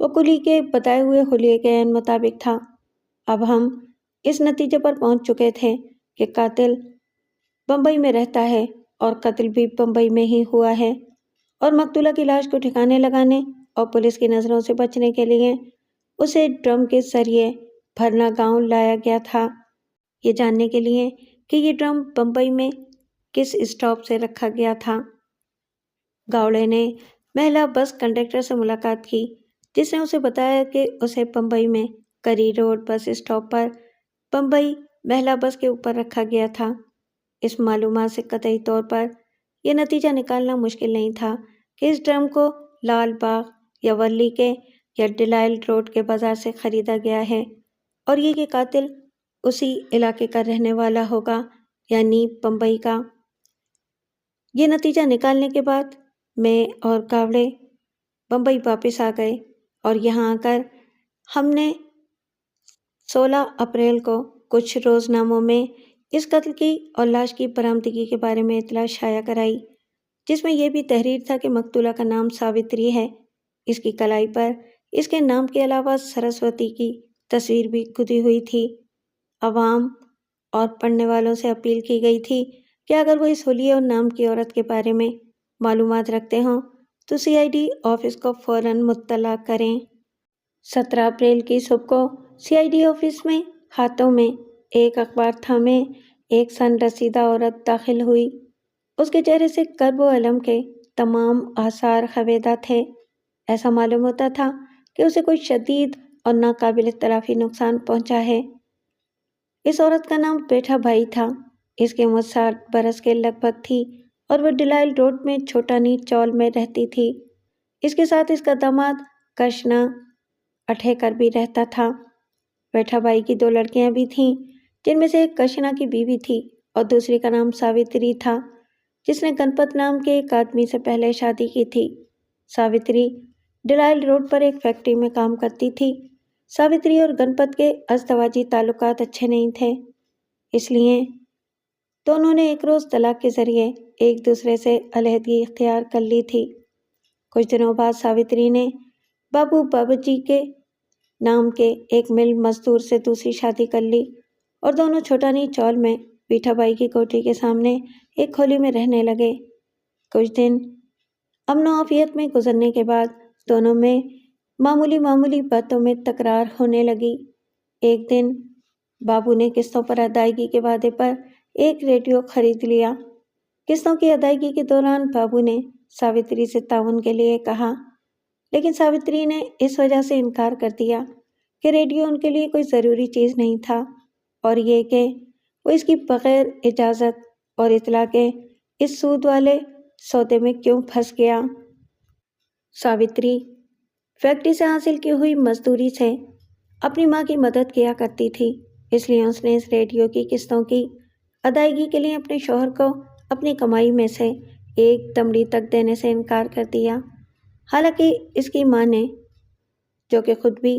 وہ کلی کے بتائے ہوئے حلیے کے عین مطابق تھا۔ اب ہم اس نتیجے پر پہنچ چکے تھے کہ قاتل بمبئی میں رہتا ہے اور قتل بھی بمبئی میں ہی ہوا ہے، اور مقتولہ کی لاش کو ٹھکانے لگانے اور پولیس کی نظروں سے بچنے کے لیے اسے ڈرم کے ذریعے بھرنا گاؤں لایا گیا تھا، یہ جاننے کے لیے کہ یہ ڈرم بمبئی میں کس اسٹاپ سے رکھا گیا تھا۔ گاوڑے نے مہلا بس کنڈکٹر سے ملاقات کی، جس نے اسے بتایا کہ اسے بمبئی میں کری روڈ بس اسٹاپ پر بمبئی مہلا بس کے اوپر رکھا گیا تھا۔ اس معلومات سے قطعی طور پر یہ نتیجہ نکالنا مشکل نہیں تھا کہ اس ڈرم کو لال باغ یا ورلی کے یا ڈیلائل روڈ کے بازار سے خریدا گیا ہے، اور یہ کہ قاتل اسی علاقے کا رہنے والا ہوگا، یعنی بمبئی کا۔ یہ نتیجہ نکالنے کے بعد میں اور گاوڑے بمبئی واپس آ گئے، اور یہاں آ کر ہم نے 16 اپریل کو کچھ روزناموں میں اس قتل کی اور لاش کی برآمدگی کے بارے میں اطلاع شائع کرائی، جس میں یہ بھی تحریر تھا کہ مقتولہ کا نام ساوتری ہے۔ اس کی کلائی پر اس کے نام کے علاوہ سرسوتی کی تصویر بھی کھدی ہوئی تھی۔ عوام اور پڑھنے والوں سے اپیل کی گئی تھی کہ اگر وہ اس حلیے اور نام کی عورت کے بارے میں معلومات رکھتے ہوں تو CID آفس کو فوراً مطلع کریں۔ 17 اپریل کی صبح کو CID آفس میں ہاتھوں میں ایک اخبار تھامے ایک سن رسیدہ عورت داخل ہوئی۔ اس کے چہرے سے کرب و الم کے تمام آثار خمیدہ تھے۔ ایسا معلوم ہوتا تھا کہ اسے کوئی شدید اور ناقابل تلافی نقصان پہنچا ہے۔ اس عورت کا نام پیٹھا بھائی تھا۔ اس کی عمر 60 برس کے لگ بھگ تھی، اور وہ ڈیلائل روڈ میں چھوٹانی چول میں رہتی تھی۔ اس کے ساتھ اس کا داماد کرشنا اٹھیکر بھی رہتا تھا۔ پیٹھا بھائی کی 2 لڑکیاں بھی تھیں، جن میں سے ایک کرشنا کی بیوی تھی اور دوسری کا نام ساوتری تھا، جس نے گنپت نام کے ایک آدمی سے پہلے شادی کی تھی۔ ساوتری ڈیلائل روڈ پر ایک فیکٹری میں کام کرتی تھی۔ ساوتری اور گنپت کے ازدواجی تعلقات اچھے نہیں تھے، اس لیے دونوں نے ایک روز طلاق کے ذریعے ایک دوسرے سے علیحدگی اختیار کر لی تھی۔ کچھ دنوں بعد ساوتری نے بابو بابجی کے نام کے ایک مل مزدور سے دوسری شادی کر لی، اور دونوں چھوٹانی چول میں پیٹھا بھائی کی کوٹھی کے سامنے ایک کھولی میں رہنے لگے۔ کچھ دن امن و عافیت میں گزرنے کے بعد دونوں میں معمولی باتوں میں تکرار ہونے لگی۔ ایک دن بابو نے قسطوں پر ادائیگی کے وعدے پر ایک ریڈیو خرید لیا۔ قسطوں کی ادائیگی کے دوران بابو نے ساوتری سے تعاون کے لیے کہا، لیکن ساوتری نے اس وجہ سے انکار کر دیا کہ ریڈیو ان کے لیے کوئی ضروری چیز نہیں تھا، اور یہ کہ وہ اس کی بغیر اجازت اور اطلاع کے اس سود والے سودے میں کیوں پھنس گیا۔ ساوتری فیکٹری سے حاصل کی ہوئی مزدوری سے اپنی ماں کی مدد کیا کرتی تھی، اس لیے اس نے اس ریڈیو کی قسطوں کی ادائیگی کے لیے اپنے شوہر کو اپنی کمائی میں سے ایک دمڑی تک دینے سے انکار کر دیا۔ حالانکہ اس کی ماں نے، جو کہ خود بھی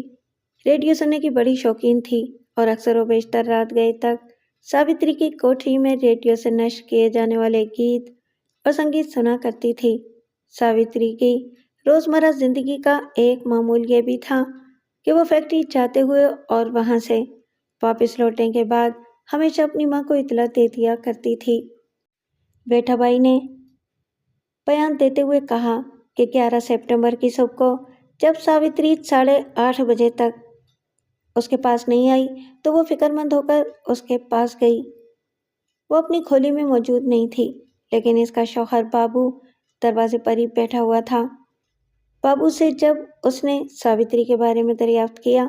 ریڈیو سننے کی بڑی شوقین تھی اور اکثر و بیشتر رات گئے تک ساوتری کی کوٹھی میں ریڈیو سے نشر کیے جانے والے گیت اور سنگیت سنا کرتی تھی۔ ساوتری کی روزمرہ زندگی کا ایک معمول یہ بھی تھا کہ وہ فیکٹری جاتے ہوئے اور وہاں سے واپس لوٹنے کے بعد ہمیشہ اپنی ماں کو اطلاع دے دیا کرتی تھی۔ پیٹھا بھائی نے بیان دیتے ہوئے کہا کہ 11 سپٹمبر کی صبح کو جب ساوتری 8:30 بجے تک اس کے پاس نہیں آئی تو وہ فکر مند ہو کر اس کے پاس گئی۔ وہ اپنی کھولی میں موجود نہیں تھی، لیکن اس کا شوہر بابو دروازے پر ہی بیٹھا ہوا تھا۔ بابو سے جب اس نے ساوتری کے بارے میں دریافت کیا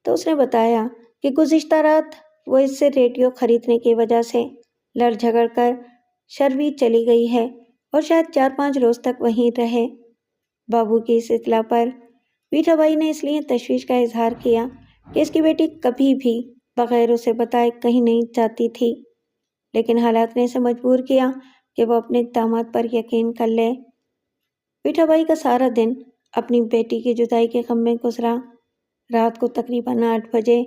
تو اس نے بتایا کہ گزشتہ رات وہ اس سے ریڈیو خریدنے کی وجہ سے لڑ جھگڑ کر شروی چلی گئی ہے اور شاید 4-5 روز تک وہیں رہے۔ بابو کی اس اطلاع پر پیٹھا بھائی نے اس لیے تشویش کا اظہار کیا کہ اس کی بیٹی کبھی بھی بغیر اسے بتائے کہیں نہیں جاتی تھی، لیکن حالات نے اسے مجبور کیا کہ وہ اپنے داماد پر یقین کر لے۔ پیٹھا بھائی کا سارا دن اپنی بیٹی کی جدائی کے غم میں گزرا۔ رات کو تقریباً 8 بجے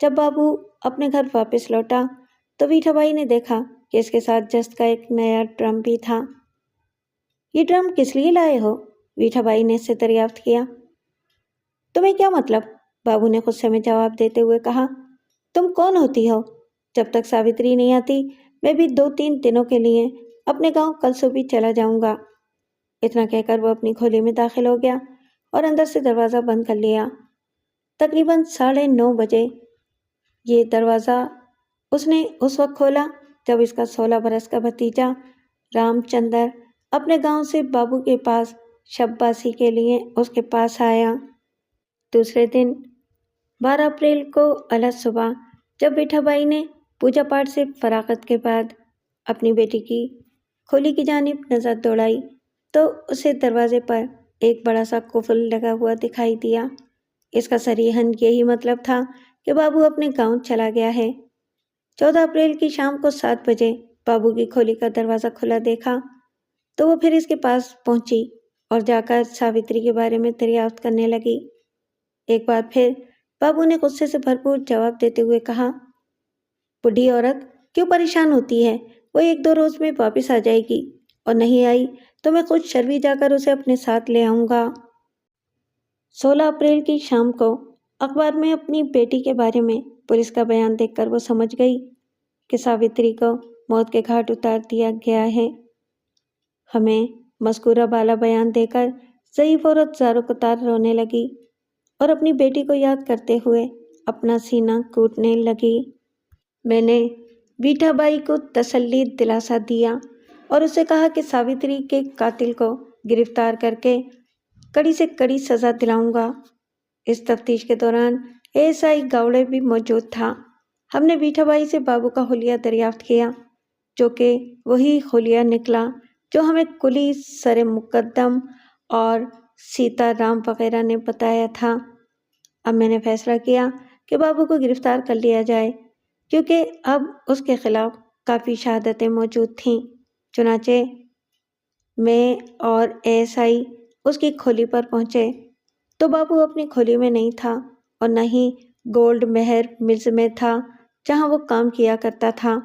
جب بابو اپنے گھر واپس لوٹا تو پیٹھا بھائی نے دیکھا کہ اس کے ساتھ جست کا ایک نیا ڈرم بھی تھا۔ یہ ڈرم کس لیے لائے ہو؟ پیٹھا بھائی نے اس سے دریافت کیا۔ تمہیں کیا مطلب؟ بابو نے غصے میں جواب دیتے ہوئے کہا۔ تم کون ہوتی ہو؟ جب تک ساوتری نہیں آتی میں بھی 2-3 دنوں کے لیے اپنے گاؤں کلسوبی چلا جاؤں گا۔ اتنا کہہ کر وہ اپنی کھولی میں داخل ہو گیا اور اندر سے دروازہ بند کر لیا۔ تقریباً 9:30 بجے یہ دروازہ اس نے اس وقت کھولا جب اس کا 16 برس کا بھتیجا رام چندر اپنے گاؤں سے بابو کے پاس شب باسی کے لیے اس کے پاس آیا۔ دوسرے دن 12 اپریل کو الگ صبح جب ویٹھا بائی نے پوجا پاٹ سے فراغت کے بعد اپنی بیٹی کی کھولی کی جانب نظر دوڑائی تو اسے دروازے پر ایک بڑا سا قفل لگا ہوا دکھائی دیا۔ اس کا صریحاً یہی مطلب تھا کہ بابو اپنے گاؤں چلا گیا ہے۔ 14 اپریل کی شام کو 7 بجے بابو کی کھولی کا دروازہ کھلا دیکھا تو وہ پھر اس کے پاس پہنچی اور جا کر ساوتری کے بارے میں دریافت کرنے لگی۔ ایک بار پھر بابو نے غصے سے بھرپور جواب دیتے ہوئے کہا، بوڑھی عورت کیوں پریشان ہوتی ہے؟ وہ 1-2 روز میں واپس آ جائے گی اور نہیں آئی تو میں خود شروی جا کر اسے اپنے ساتھ لے آؤں گا۔ 16 اپریل کی شام کو اخبار میں اپنی بیٹی کے بارے میں پولیس کا بیان دیکھ کر وہ سمجھ گئی کہ ساوتری کو موت کے گھاٹ اتار دیا گیا ہے۔ ہمیں مذکورہ بالا بیان دے کر ضعیف عورت زاروں قطار رونے لگی اور اپنی بیٹی کو یاد کرتے ہوئے اپنا سینہ کوٹنے لگی۔ میں نے ویٹھا بائی کو تسلی دلاسا دیا اور اسے کہا کہ ساوتری کے قاتل کو گرفتار کر کے کڑی سے کڑی سزا دلاؤں گا۔ اس تفتیش کے دوران ASI گاوڑے بھی موجود تھا۔ ہم نے ویٹھا بائی سے بابو کا حلیہ دریافت کیا جو کہ وہی حلیہ نکلا جو ہمیں کلی سر مقدم اور سیتا رام وغیرہ نے بتایا تھا۔ اب میں نے فیصلہ کیا کہ بابو کو گرفتار کر لیا جائے کیونکہ اب اس کے خلاف کافی شہادتیں موجود تھیں۔ چنانچہ میں اور ASI اس کی کھولی پر پہنچے تو بابو اپنی کھولی میں نہیں تھا اور نہ ہی گولڈ مہر ملز میں تھا جہاں وہ کام کیا کرتا تھا۔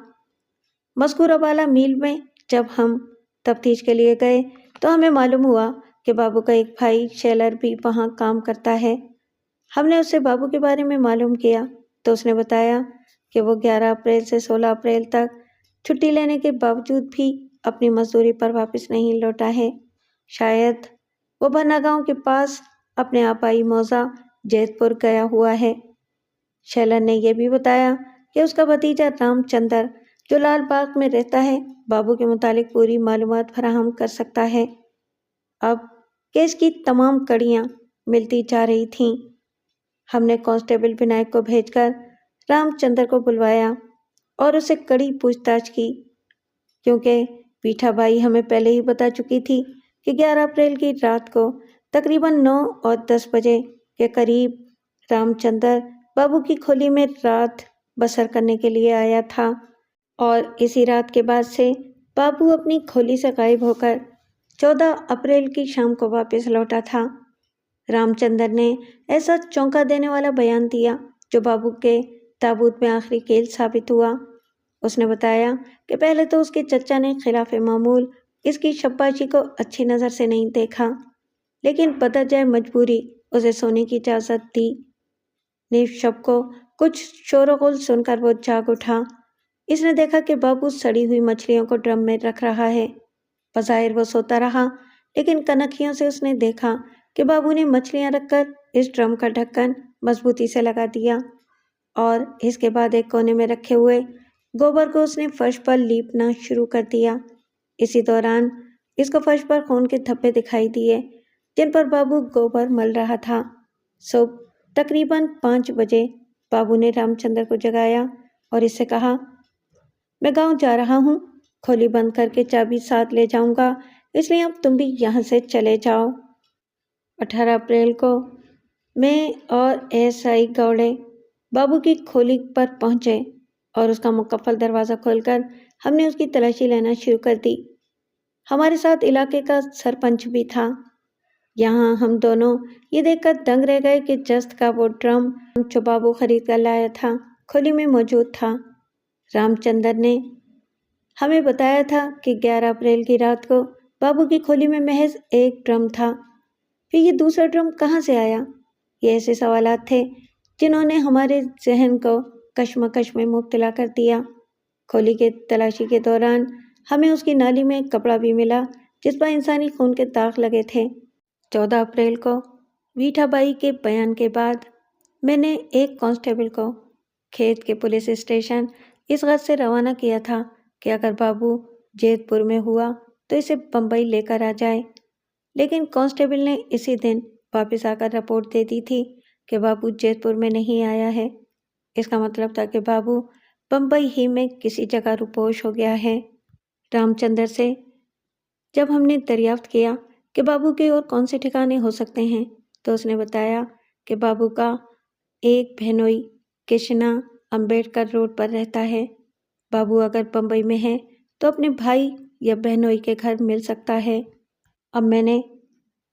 مذکورہ بالا میل میں جب ہم تفتیش کے لیے گئے تو ہمیں معلوم ہوا کہ بابو کا ایک بھائی شیلر بھی وہاں کام کرتا ہے۔ ہم نے اس سے بابو کے بارے میں معلوم کیا تو اس نے بتایا کہ وہ 11 اپریل سے 16 اپریل تک چھٹی لینے کے باوجود بھی اپنی مزدوری پر واپس نہیں لوٹا ہے۔ شاید وہ بنا گاؤں کے پاس اپنے آبائی موضع جیت پور گیا ہوا ہے۔ شیلر نے یہ بھی بتایا کہ اس کا بھتیجا رام چندر جو لال باغ میں رہتا ہے بابو کے متعلق پوری معلومات فراہم کر سکتا ہے۔ اب کیس کی تمام کڑیاں ملتی جا رہی تھیں۔ ہم نے کانسٹیبل ونائک کو بھیج کر رام چندر کو بلوایا اور اسے کڑی پوچھ تاچھ کی کیونکہ ویٹھا بائی ہمیں پہلے ہی بتا چکی تھی کہ 11 اپریل کی رات کو تقریباً 9:10 بجے کے قریب رام چندر بابو کی کھولی میں رات بسر کرنے کے لیے آیا تھا اور اسی رات کے بعد سے بابو اپنی کھولی سے غائب ہو کر 14 اپریل کی شام کو واپس لوٹا تھا۔ رام چندر نے ایسا چونکا دینے والا بیان دیا جو بابو کے تابوت میں آخری کیل ثابت ہوا۔ اس نے بتایا کہ پہلے تو اس کے چچا نے خلاف معمول اس کی شباشی کو اچھی نظر سے نہیں دیکھا لیکن بدرجۂ مجبوری اسے سونے کی اجازت دی۔ نیز شب کو کچھ شور و غل سن کر وہ جاگ اٹھا۔ اس نے دیکھا کہ بابو سڑی ہوئی مچھلیوں کو ڈرم میں رکھ رہا ہے۔ بظاہر وہ سوتا رہا لیکن کنکھیوں سے اس نے دیکھا کہ بابو نے مچھلیاں رکھ کر اس ڈرم کا ڈھکن مضبوطی سے لگا دیا اور اس کے بعد ایک کونے میں رکھے ہوئے گوبر کو اس نے فرش پر لیپنا شروع کر دیا۔ اسی دوران اس کو فرش پر خون کے دھبے دکھائی دیے جن پر بابو گوبر مل رہا تھا۔ صبح تقریباً 5 بجے بابو نے رام چندر کو جگایا اور اس سے کہا، میں گاؤں جا رہا ہوں، کھولی بند کر کے چابی ساتھ لے جاؤں گا اس لیے اب تم بھی یہاں سے چلے جاؤ۔ 18 اپریل کو میں اور ASI گاوڑے بابو کی کھولی پر پہنچے اور اس کا مقفل دروازہ کھول کر ہم نے اس کی تلاشی لینا شروع کر دی۔ ہمارے ساتھ علاقے کا سرپنچ بھی تھا۔ یہاں ہم دونوں یہ دیکھ کر دنگ رہ گئے کہ جست کا وہ ڈرم جو بابو خرید کر لایا تھا کھولی میں موجود تھا۔ رام چندر نے ہمیں بتایا تھا کہ 11 اپریل کی رات کو بابو کی کھولی میں محض ایک ڈرم تھا، پھر یہ دوسرا ڈرم کہاں سے آیا؟ یہ ایسے سوالات تھے جنہوں نے ہمارے ذہن کو کشمکش میں مبتلا کر دیا۔ کھولی کے تلاشی کے دوران ہمیں اس کی نالی میں ایک کپڑا بھی ملا جس پر انسانی خون کے داغ لگے تھے۔ 14 اپریل کو ویٹھا بائی کے بیان کے بعد میں نے ایک کانسٹیبل کو کھیت کے پولیس اسٹیشن اس غرض سے روانہ کیا تھا کہ اگر بابو جیت پور میں ہوا تو اسے بمبئی لے کر آ جائے، لیکن کانسٹیبل نے اسی دن واپس آ کر رپورٹ دے دی تھی کہ بابو جیت پور میں نہیں آیا ہے۔ اس کا مطلب تھا کہ بابو بمبئی ہی میں کسی جگہ روپوش ہو گیا ہے۔ رام چندر سے جب ہم نے دریافت کیا کہ بابو کے اور کون سے ٹھکانے ہو سکتے ہیں تو اس نے بتایا کہ بابو کا ایک بہنوئی کرشنا امبیڈکر روڈ پر رہتا ہے۔ بابو اگر بمبئی میں ہے تو اپنے بھائی یا بہنوئی کے گھر مل سکتا ہے۔ اب میں نے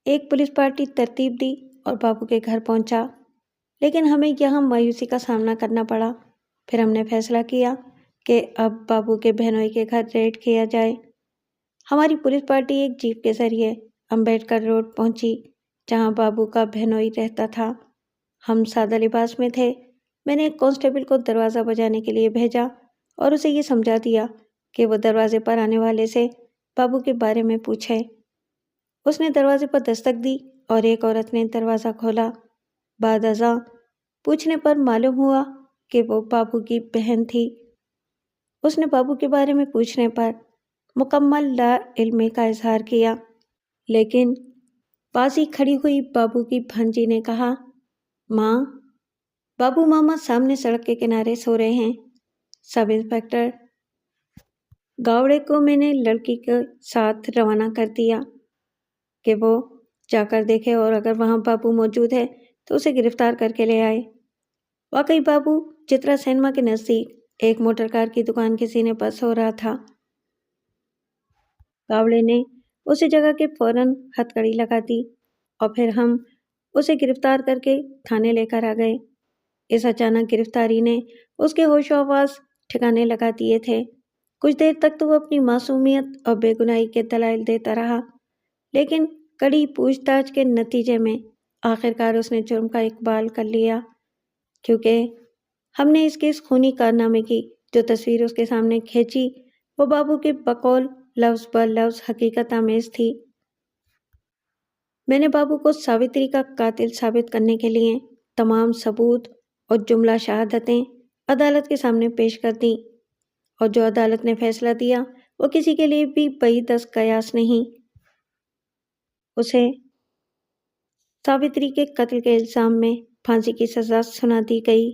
ایک پولیس پارٹی ترتیب دی اور بابو کے گھر پہنچا، لیکن ہمیں یہاں مایوسی کا سامنا کرنا پڑا۔ پھر ہم نے فیصلہ کیا کہ اب بابو کے بہنوئی کے گھر ریڈ کیا جائے۔ ہماری پولیس پارٹی ایک جیپ کے ذریعے امبیڈکر روڈ پہنچی جہاں بابو کا بہنوئی رہتا تھا۔ ہم سادہ لباس میں تھے۔ میں نے ایک کانسٹیبل کو دروازہ بجانے کے لیے بھیجا اور اسے یہ سمجھا دیا کہ وہ دروازے پر آنے والے سے بابو کے بارے میں پوچھے۔ اس نے دروازے پر دستک دی اور ایک عورت نے دروازہ کھولا۔ بعد ازاں پوچھنے پر معلوم ہوا کہ وہ بابو کی بہن تھی۔ اس نے بابو کے بارے میں پوچھنے پر مکمل لا علمی کا اظہار کیا، لیکن پاس ہی کھڑی ہوئی بابو کی بھانجی نے کہا، ماں، بابو ماما سامنے سڑک کے کنارے سو رہے ہیں۔ سب انسپکٹر گاوڑے کو میں نے لڑکی کے ساتھ روانہ کر دیا کہ وہ جا کر دیکھے اور اگر وہاں بابو موجود ہے تو اسے گرفتار کر کے لے آئے۔ واقعی بابو چترا سینما کے نزدیک ایک موٹر کار کی دکان کے سینے پر سو رہا تھا۔ گاوڑے نے اسی جگہ کے فوراً ہتھکڑی لگا دی اور پھر ہم اسے گرفتار کر کے تھانے لے کر آ گئے۔ اس اچانک گرفتاری نے اس کے ہوش و حواس ٹھکانے لگا دیے تھے۔ کچھ دیر تک تو وہ اپنی معصومیت اور بے گناہی کے دلائل دیتا رہا، لیکن کڑی پوچھ تاچھ کے نتیجے میں آخرکار اس نے جرم کا اقبال کر لیا، کیونکہ ہم نے اس کے اس خونی کارنامے کی جو تصویر اس کے سامنے کھینچی وہ بابو کے بقول لفظ بر لفظ حقیقت آمیز تھی۔ میں نے بابو کو ساوتری کا قاتل ثابت کرنے کے لیے تمام ثبوت اور جملہ شہادتیں عدالت کے سامنے پیش کر دیں، اور جو عدالت نے فیصلہ دیا وہ کسی کے لیے بھی بعید از قیاس نہیں۔ اسے ساوتری کے قتل کے الزام میں پھانسی کی سزا سنا دی گئی۔